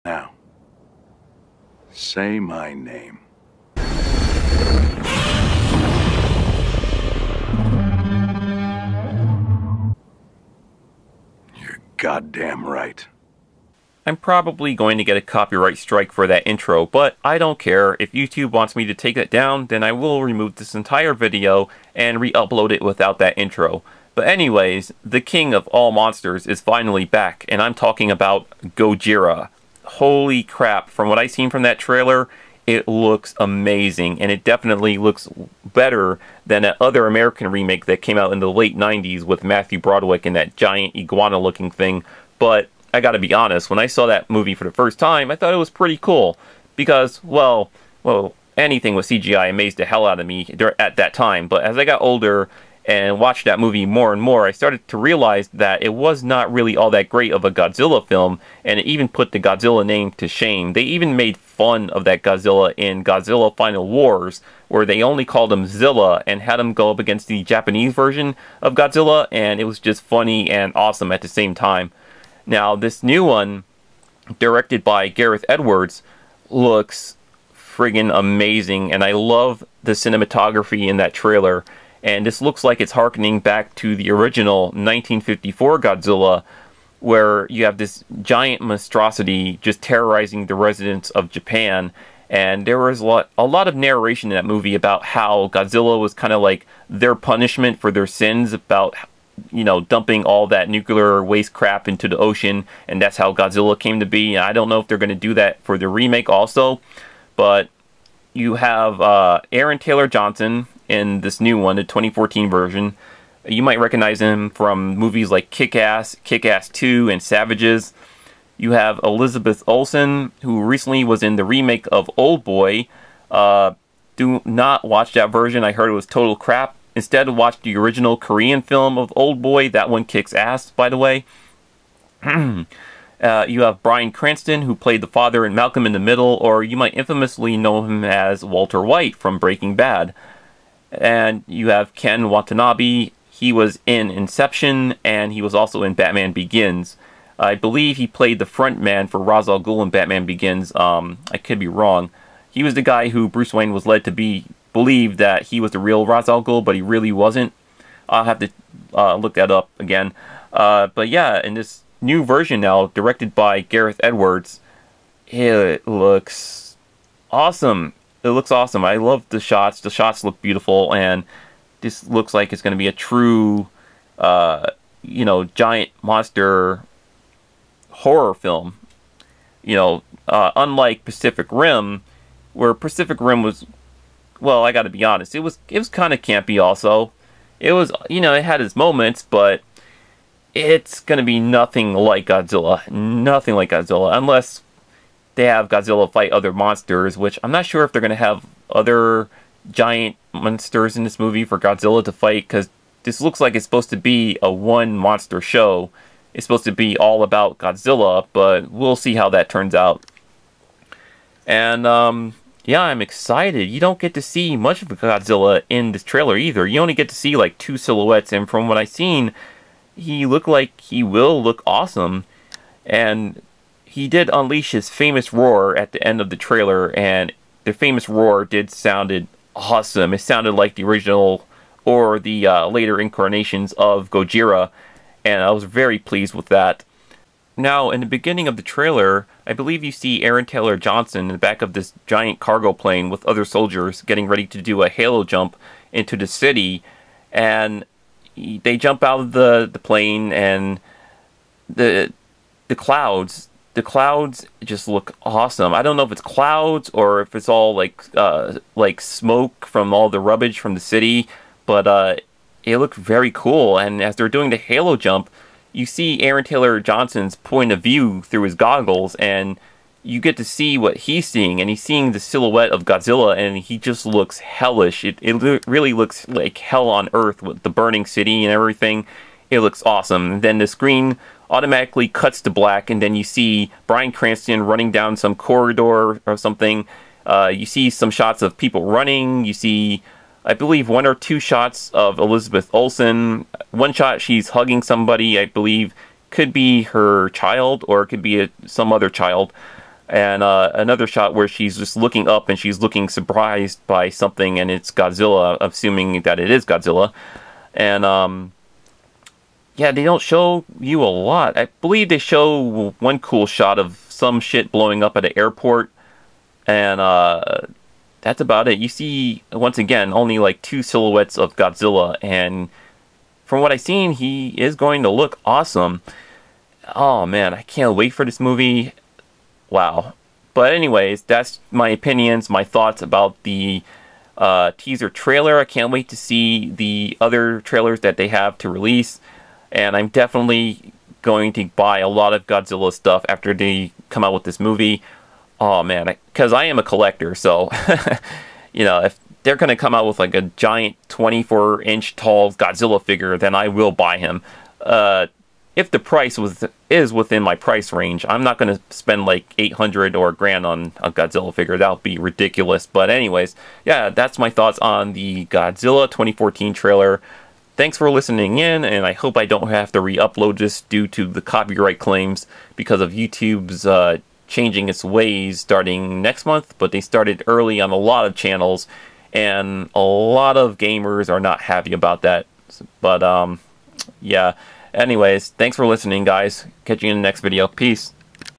Now, say my name. You're goddamn right. I'm probably going to get a copyright strike for that intro, but I don't care. If YouTube wants me to take it down, then I will remove this entire video and re-upload it without that intro. But anyways, the king of all monsters is finally back, and I'm talking about Godzilla. Holy crap, from what I've seen from that trailer, it looks amazing, and it definitely looks better than that other American remake that came out in the late 90s with Matthew Broderick and that giant iguana-looking thing. But I gotta be honest, when I saw that movie for the first time, I thought it was pretty cool. Because, well, anything with CGI amazed the hell out of me at that time. But as I got older and watched that movie more and more, I started to realize that it was not really all that great of a Godzilla film, and it even put the Godzilla name to shame. They even made fun of that Godzilla in Godzilla Final Wars, where they only called him Zilla and had him go up against the Japanese version of Godzilla, and it was just funny and awesome at the same time. Now, this new one, directed by Gareth Edwards, looks friggin' amazing, and I love the cinematography in that trailer. And this looks like it's harkening back to the original 1954 Godzilla, where you have this giant monstrosity just terrorizing the residents of Japan. And there was a lot of narration in that movie about how Godzilla was kind of like their punishment for their sins, about, you know, dumping all that nuclear waste crap into the ocean, and that's how Godzilla came to be. And I don't know if they're going to do that for the remake also, but you have Aaron Taylor Johnson in this new one, the 2014 version. You might recognize him from movies like Kick-Ass, Kick-Ass 2, and Savages. You have Elizabeth Olsen, who recently was in the remake of Old Boy. Do not watch that version. I heard it was total crap. Instead, watch the original Korean film of Old Boy. That one kicks ass, by the way. You have Bryan Cranston, who played the father in Malcolm in the Middle, or you might infamously know him as Walter White from Breaking Bad. And you have Ken Watanabe. He was in Inception, and he was also in Batman Begins. I believe he played the front man for Ra's al Ghul in Batman Begins. I could be wrong. He was the guy who Bruce Wayne was led to believe that he was the real Ra's al Ghul, but he really wasn't. I'll have to look that up again. But yeah, in this new version now, directed by Gareth Edwards, it looks awesome. It looks awesome. I love the shots. The shots look beautiful, and this looks like it's going to be a true, you know, giant monster horror film. You know, unlike Pacific Rim, where Pacific Rim was, well, I got to be honest, it was kind of campy. Also, it was, you know, it had its moments, but it's going to be nothing like Godzilla. Nothing like Godzilla, unless they have Godzilla fight other monsters, which I'm not sure if they're going to have other giant monsters in this movie for Godzilla to fight, because this looks like it's supposed to be a one monster show. It's supposed to be all about Godzilla, but we'll see how that turns out. And yeah, I'm excited. You don't get to see much of Godzilla in this trailer either. You only get to see like two silhouettes, and from what I've seen, he looked like he will look awesome. And he did unleash his famous roar at the end of the trailer, and the famous roar sounded awesome. It sounded like the original or the later incarnations of Gojira, and I was very pleased with that. Now, in the beginning of the trailer, I believe you see Aaron Taylor Johnson in the back of this giant cargo plane with other soldiers getting ready to do a halo jump into the city, and they jump out of the plane, and the clouds just look awesome. I don't know if it's clouds or if it's all like smoke from all the rubbish from the city, but it looked very cool. And as they're doing the halo jump, you see Aaron Taylor Johnson's point of view through his goggles, and you get to see what he's seeing, and he's seeing the silhouette of Godzilla, and he just looks hellish. It really looks like hell on earth with the burning city and everything. It looks awesome. And then the screen automatically cuts to black, and then you see Bryan Cranston running down some corridor or something. You see some shots of people running. You see, I believe, one or two shots of Elizabeth Olsen. One shot, she's hugging somebody, I believe, could be her child, or it could be some other child. And another shot where she's just looking up and she's looking surprised by something, and it's Godzilla, assuming that it is Godzilla. And yeah, they don't show you a lot. I believe they show one cool shot of some shit blowing up at an airport, and that's about it. You see, once again, only like 2 silhouettes of Godzilla, and from what I've seen, he is going to look awesome. Oh man, I can't wait for this movie. Wow. But anyways, that's my opinions, my thoughts about the teaser trailer. I can't wait to see the other trailers that they have to release. And I'm definitely going to buy a lot of Godzilla stuff after they come out with this movie. Oh man, because I am a collector, so you know, if they're going to come out with like a giant 24-inch tall Godzilla figure, then I will buy him. If the price is within my price range, I'm not going to spend like $800 or $1,000 on a Godzilla figure. That would be ridiculous. But anyways, yeah, that's my thoughts on the Godzilla 2014 trailer. Thanks for listening in, and I hope I don't have to re-upload this due to the copyright claims because of YouTube's changing its ways starting next month. But they started early on a lot of channels, and a lot of gamers are not happy about that. But yeah. Anyways, thanks for listening, guys. Catch you in the next video. Peace.